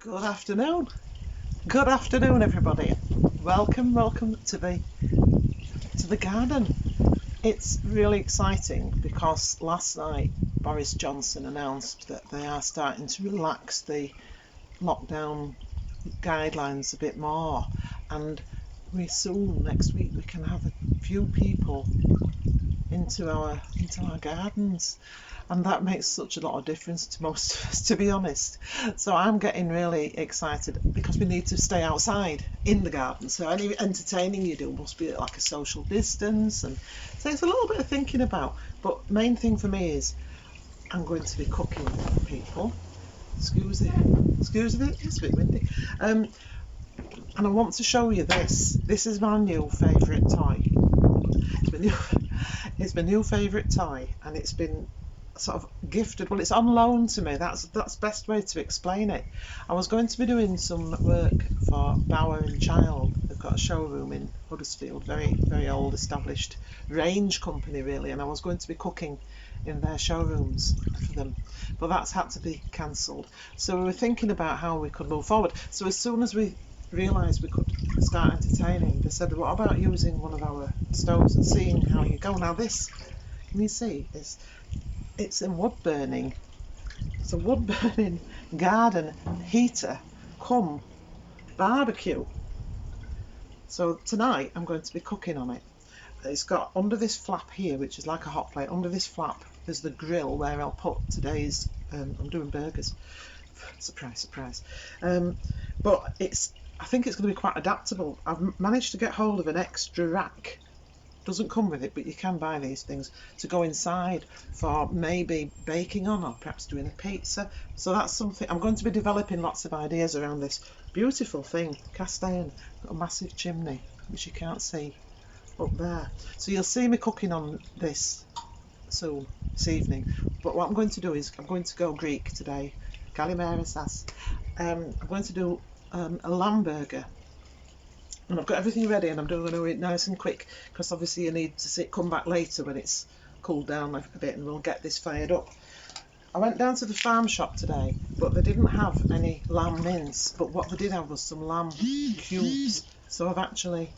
Good afternoon. Good afternoon, everybody. Welcome to the garden. It's really exciting because last night Boris Johnson announced that they are starting to relax the lockdown guidelines a bit more, and we soon next week we can have a few people into our gardens, and that makes such a lot of difference to most of us, to be honest. So I'm getting really excited because we need to stay outside in the garden, so any entertaining you do must be at like a social distance, and so it's a little bit of thinking about. But main thing for me is I'm going to be cooking for people. Excuse it, it's a bit windy. And I want to show you this. This is my new favourite toy. It's my new favourite toy, and it's been sort of gifted. Well, it's on loan to me. That's best way to explain it. I was going to be doing some work for Bauer and Child. They've got a showroom in Huddersfield, very old established range company really, and I was going to be cooking in their showrooms for them, but that's had to be cancelled. So we were thinking about how we could move forward. So as soon as we realised we could start entertaining, they said, what about using one of our stoves and seeing how you go. Now this, can you see, it's a wood burning garden heater cum barbecue. So tonight I'm going to be cooking on it. It's got under this flap here, which is like a hot plate, under this flap there's the grill where I'll put today's I'm doing burgers. Surprise. But I think it's going to be quite adaptable. I've managed to get hold of an extra rack. Doesn't come with it, but you can buy these things to go inside for maybe baking on, or perhaps doing a pizza. So that's something I'm going to be developing. Lots of ideas around this beautiful thing. Cast iron, got a massive chimney which you can't see up there. So you'll see me cooking on this soon, this evening. But what I'm going to do is I'm going to go Greek today. Kalimera sas. I'm going to do a lamb burger, and I've got everything ready, and I'm doing it nice and quick because obviously you need to come back later when it's cooled down a bit, and we'll get this fired up. I went down to the farm shop today, but they didn't have any lamb mince, but what they did have was some lamb cubes. So I've actually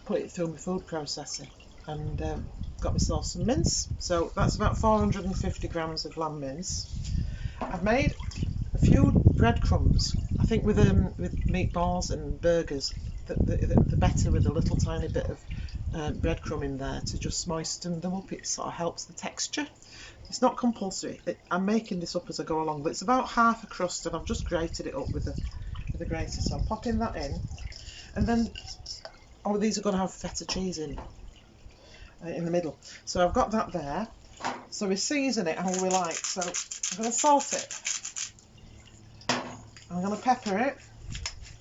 put it through my food processing and got myself some mince. So that's about 450 grams of lamb mince. I've made a few breadcrumbs. I think with meatballs and burgers, the better with a little tiny bit of breadcrumb in there to just moisten them up. It sort of helps the texture. It's not compulsory. I'm making this up as I go along, but it's about half a crust, and I've just grated it up with a grater. So I'm popping that in, and then these are going to have feta cheese in the middle. So I've got that there. So we season it how we like. So I'm going to salt it. I'm going to pepper it.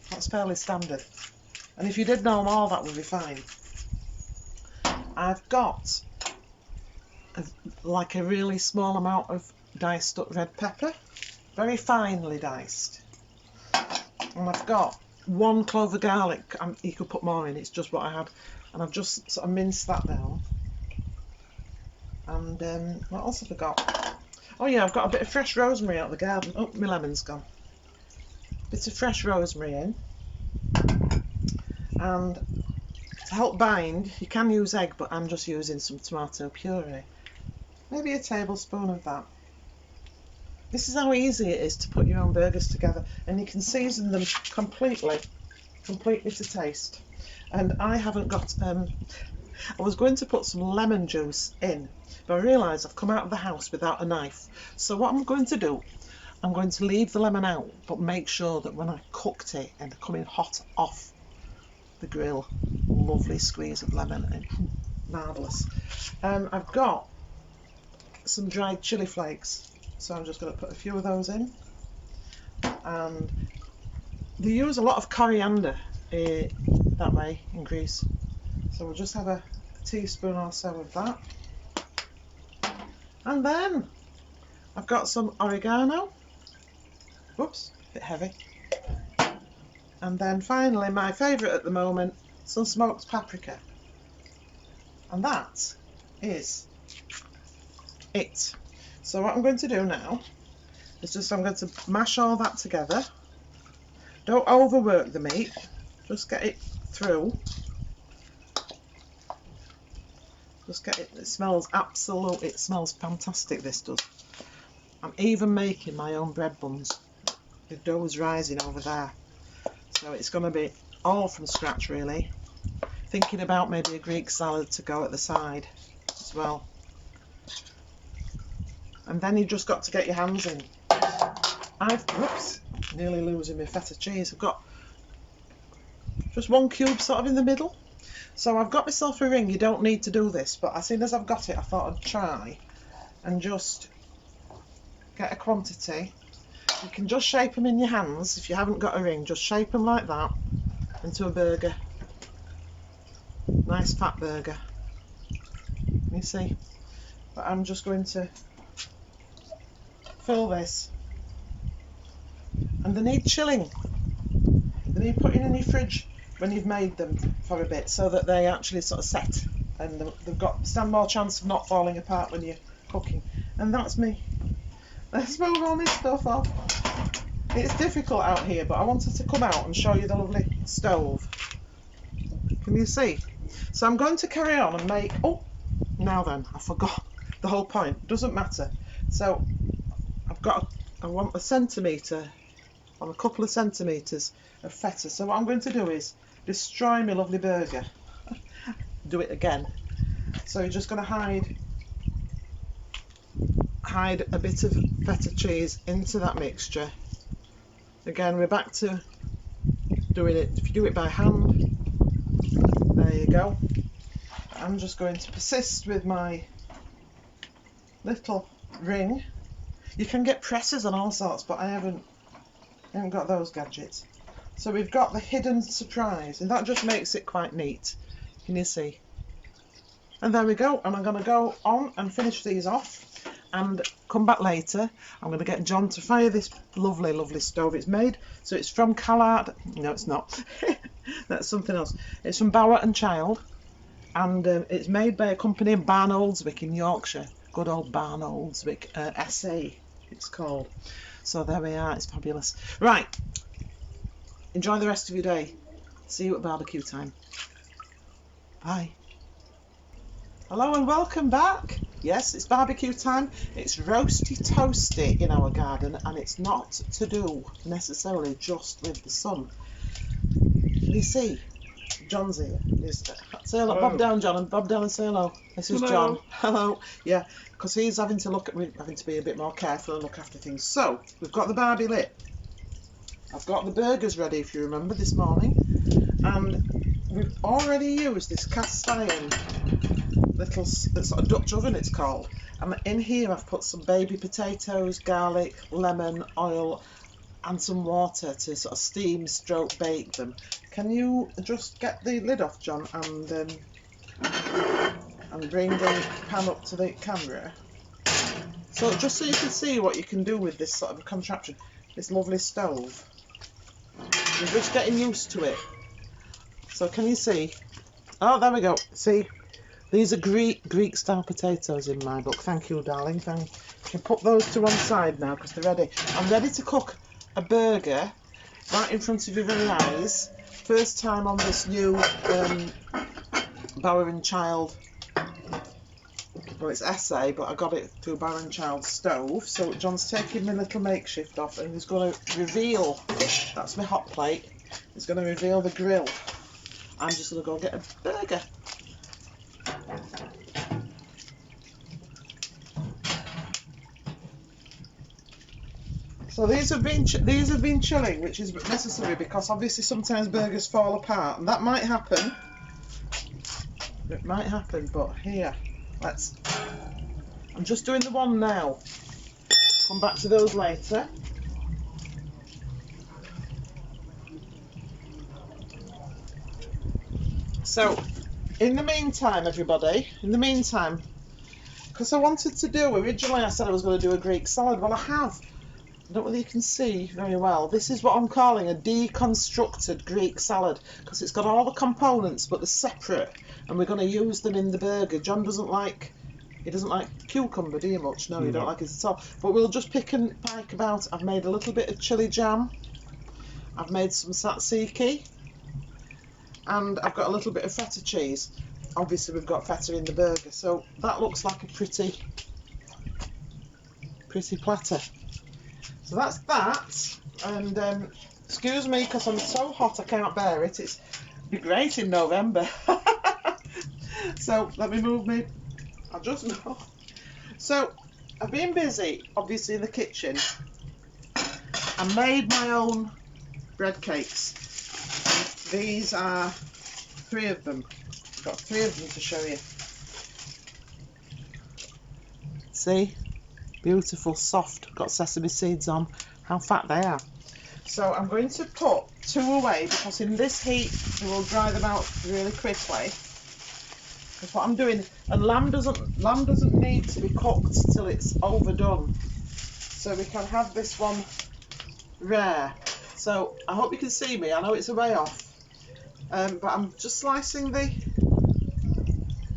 That's fairly standard. And if you did know more, that would be fine. I've got like a really small amount of diced up red pepper, very finely diced. And I've got 1 clove of garlic. You could put more in, it's just what I had. And I've just sort of minced that down. And what else have I got? Oh yeah, I've got a bit of fresh rosemary out of the garden. Oh, my lemon's gone. Bit of fresh rosemary in. And to help bind, you can use egg, but I'm just using some tomato puree. Maybe a tablespoon of that. This is how easy it is to put your own burgers together, and you can season them completely to taste. And I haven't got I was going to put some lemon juice in, but I realised I've come out of the house without a knife. So what I'm going to do, I'm going to leave the lemon out, but make sure that when I cooked it and coming hot off the grill, lovely squeeze of lemon, and marvellous. I've got some dried chili flakes, so I'm just going to put a few of those in. And they use a lot of coriander that way in Greece, so we'll just have a teaspoon or so of that. And then I've got some oregano. Whoops, a bit heavy. And then finally, my favourite at the moment, some smoked paprika. And that is it. So what I'm going to do now is I'm going to mash all that together Don't overwork the meat, just get it through. Just get it, it smells fantastic, this does. I'm even making my own bread buns. The dough's rising over there. So it's going to be all from scratch really. Thinking about maybe a Greek salad to go at the side as well. And then you just got to get your hands in. Whoops, nearly losing my feta cheese. I've got just one cube sort of in the middle. So I've got myself a ring. You don't need to do this, but as soon as I've got it, I thought I'd try and just get a quantity. You can just shape them in your hands. If you haven't got a ring, just shape them like that into a burger. Nice fat burger. You see? But I'm just going to fill this. And they need chilling. They need putting in your fridge when you've made them for a bit, so that they actually sort of set and they've got stand more chance of not falling apart when you're cooking. And that's me. Let's move all this stuff off. It's difficult out here, but I wanted to come out and show you the lovely stove. Can you see? So I'm going to carry on and make, oh, now then, I forgot the whole point. Doesn't matter. So I want a centimetre, on a couple of centimetres of feta. So what I'm going to do is destroy my lovely burger. Do it again. So you're just going to hide a bit of feta cheese into that mixture. Again, we're back to doing it. If you do it by hand, there you go. I'm just going to persist with my little ring. You can get presses and all sorts, but I haven't got those gadgets. So we've got the hidden surprise, and that just makes it quite neat. Can you see? And there we go. And I'm going to go on and finish these off and come back later. I'm going to get John to fire this lovely, lovely stove. It's made, so it's from Callard. No, it's not. That's something else. It's from Bauer and Child, and it's made by a company in Barn Oldswick in Yorkshire. Good old Barn Oldswick, SA it's called. So there we are. It's fabulous. Right. Enjoy the rest of your day. See you at barbecue time. Bye. Hello and welcome back. Yes, it's barbecue time. It's roasty toasty in our garden, and it's not to do necessarily just with the sun. You see, John's here. Say hello. Bob down, John, and Bob down and say hello. This is John. Hello. Yeah, because he's having to be a bit more careful and look after things. So we've got the barbie lit. I've got the burgers ready, if you remember, this morning, and we've already used this cast iron little sort of Dutch oven, it's called. And in here I've put some baby potatoes, garlic, lemon, oil, and some water to sort of steam stroke bake them. Can you just get the lid off, John, and bring the pan up to the camera? So just so you can see what you can do with this sort of contraption, this lovely stove. You're just getting used to it. So can you see? Oh, there we go. See, these are Greek style potatoes in my book. Thank you, darling. You can put those to one side now because they're ready. I'm ready to cook a burger right in front of your very eyes. First time on this new Bauer and Child. Well, it's SA, but I got it through Bauer and Child stove. So John's taking my little makeshift off and he's going to reveal, that's my hot plate, he's going to reveal the grill. I'm just going to go get a burger. So these have been chilling, which is necessary because obviously sometimes burgers fall apart, and that might happen. It might happen, but here, I'm just doing the one now. Come back to those later. So, in the meantime, everybody, because I wanted to do, originally I said I was going to do a Greek salad. Well, I have. I don't know whether you can see very well. This is what I'm calling a deconstructed Greek salad because it's got all the components but they're separate, and we're going to use them in the burger. John doesn't like cucumber, do you much? No, you don't like it at all. But we'll just pick and pike about. I've made a little bit of chilli jam. I've made some tzatziki, and I've got a little bit of feta cheese. Obviously we've got feta in the burger, so that looks like a pretty platter. So that's that, and excuse me because I'm so hot I can't bear it. It'd be great in November. So let me move me. I'll just know. So I've been busy, obviously, in the kitchen. I made my own bread cakes. These are 3 of them. I've got 3 of them to show you. See? Beautiful, soft, got sesame seeds on. How fat they are. So I'm going to put 2 away because in this heat it will dry them out really quickly. Because what I'm doing, and lamb doesn't need to be cooked till it's overdone. So we can have this one rare. So I hope you can see me. I know it's a way off, but I'm just slicing the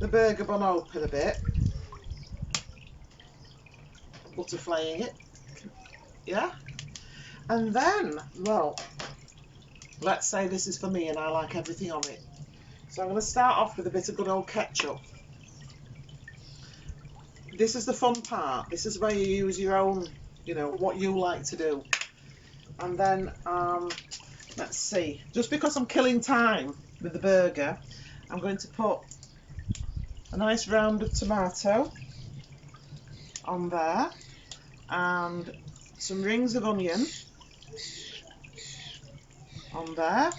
burger bun open a bit, butterflying it, yeah. And then, well, let's say this is for me and I like everything on it. So I'm going to start off with a bit of good old ketchup. This is the fun part. This is where you use your own, you know, what you like to do. And then, let's see, just because I'm killing time with the burger, I'm going to put a nice rounded tomato on there and some rings of onion on there.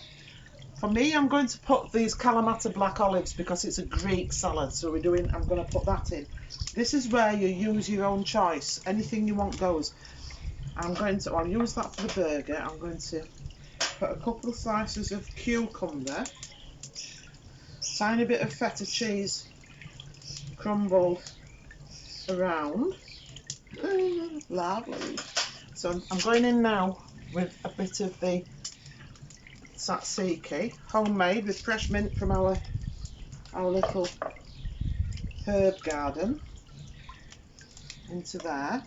For me, I'm going to put these Kalamata black olives because it's a Greek salad, so I'm going to put that in. This is where you use your own choice. Anything you want goes. I'll use that for the burger. I'm going to put a couple of slices of cucumber, tiny bit of feta cheese crumbled around. Lovely. So I'm going in now with a bit of the tzatziki, homemade with fresh mint from our little herb garden, into there.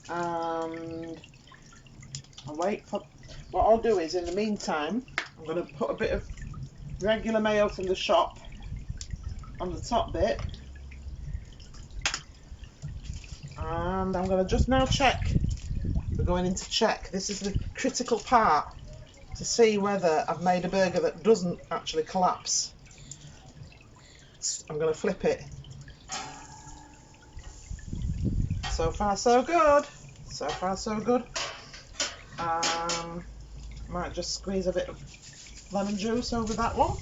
And I'll wait for, what I'll do is in the meantime I'm going to put a bit of regular mayo from the shop on the top bit, and I'm going to just now check. We're going in to check. This is the critical part to see whether I've made a burger that doesn't actually collapse. I'm going to flip it. So far so good. So far so good. Might just squeeze a bit of lemon juice over that one.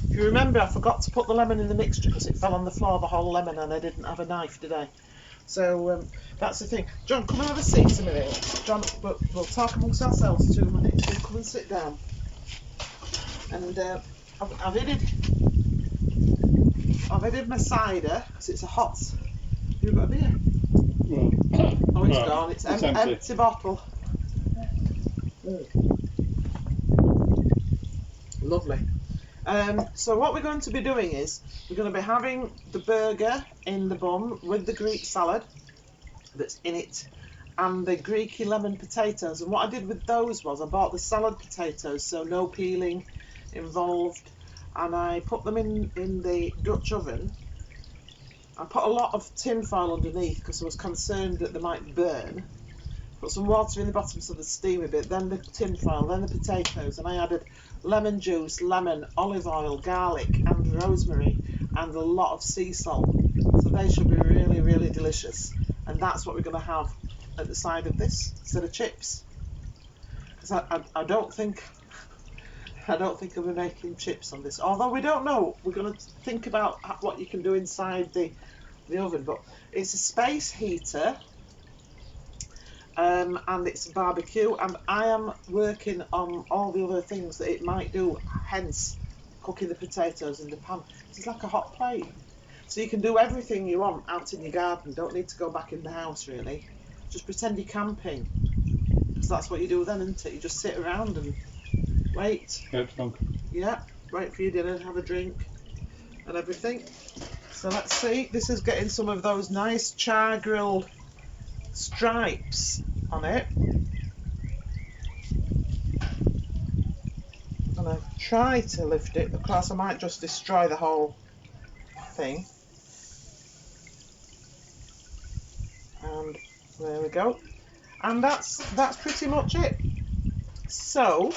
If you remember, I forgot to put the lemon in the mixture because it fell on the floor, the whole lemon, and I didn't have a knife, did I? So that's the thing. John, come and have a seat a minute. John, we'll talk amongst ourselves 2 minutes. You come and sit down. And I've added my cider because it's a hot. You've got a beer? Well, oh, it's gone. It's empty bottle. Lovely. So what we're going to be doing is we're going to be having the burger in the bun with the Greek salad that's in it and the Greeky lemon potatoes. And what I did with those was I bought the salad potatoes, so no peeling involved, and I put them in the Dutch oven. I put a lot of tin foil underneath because I was concerned that they might burn. Put some water in the bottom so the steam a bit, then the tin foil, then the potatoes, and I added lemon juice, lemon, olive oil, garlic and rosemary and a lot of sea salt. So they should be really, really delicious. And that's what we're going to have at the side of this instead of chips. Because I don't think I'll be making chips on this. Although we don't know. We're going to think about what you can do inside the oven. But it's a space heater. And it's a barbecue, and I am working on all the other things that it might do, hence cooking the potatoes in the pan. It's like a hot plate, so you can do everything you want out in your garden. Don't need to go back in the house really. Just pretend you're camping, because that's what you do then, isn't it? You just sit around and wait. Yeah, wait for your dinner, have a drink and everything. So let's see, this is getting some of those nice char grilled stripes on it. try to lift it, because I might just destroy the whole thing. And there we go. And that's pretty much it. So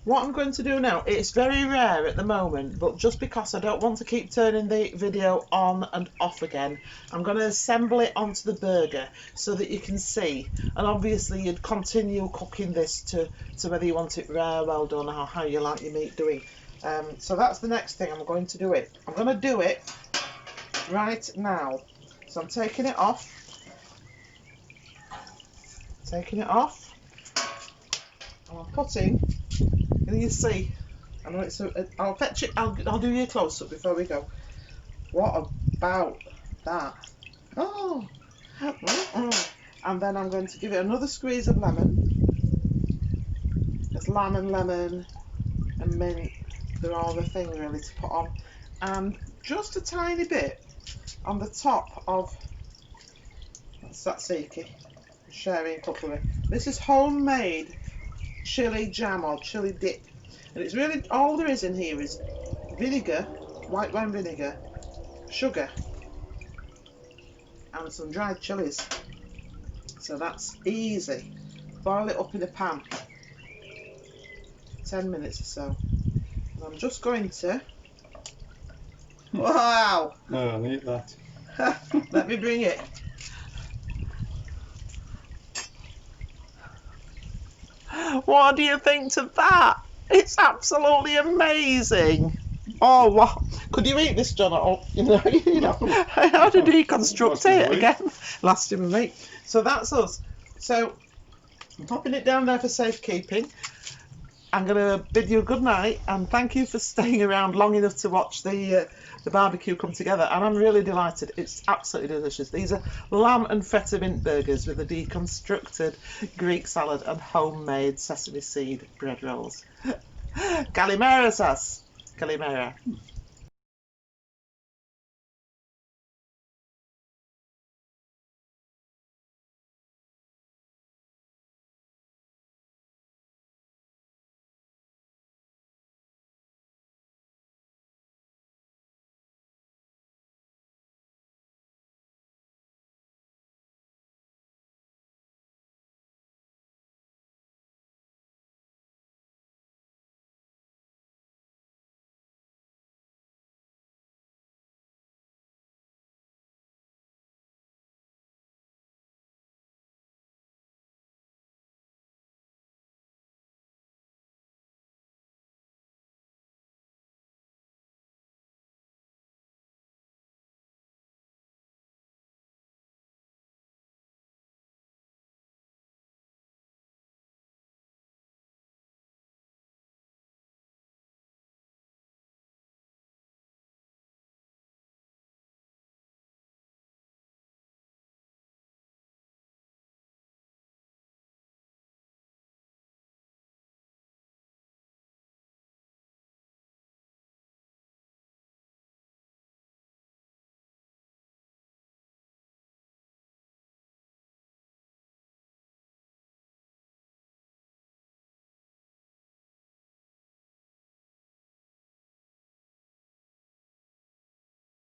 what I'm going to do now, it's very rare at the moment, but just because I don't want to keep turning the video on and off again, I'm going to assemble it onto the burger so that you can see. And obviously you'd continue cooking this to whether you want it rare, well done, or how you like your meat doing. So that's the next thing I'm going to do it. I'm going to do it right now. So I'm taking it off. Taking it off. And I'm putting, and you see, I know it's I'll fetch it, I'll do you a close up before we go. What about that? Oh, and then I'm going to give it another squeeze of lemon. It's lamb and lemon and mint, they're all the thing really to put on, and just a tiny bit on the top of that's tzatziki, sharing cutlery. This is homemade chili jam or chili dip, and it's really all there is in here is vinegar, white wine vinegar, sugar and some dried chilies. So that's easy. Boil it up in a pan 10 minutes or so, and I'm just going to wow, No, I'll eat that. let me bring it. What do you think to that? It's absolutely amazing. Oh, wow. Could you eat this, John? Oh, you know, how to deconstruct it again. Lasting with me. So that's us. So I'm popping it down there for safekeeping. I'm going to bid you a good night and thank you for staying around long enough to watch the barbecue come together, and I'm really delighted. It's absolutely delicious. These are lamb and feta mint burgers with a deconstructed Greek salad and homemade sesame seed bread rolls. Kalimera sauce. Kalimera.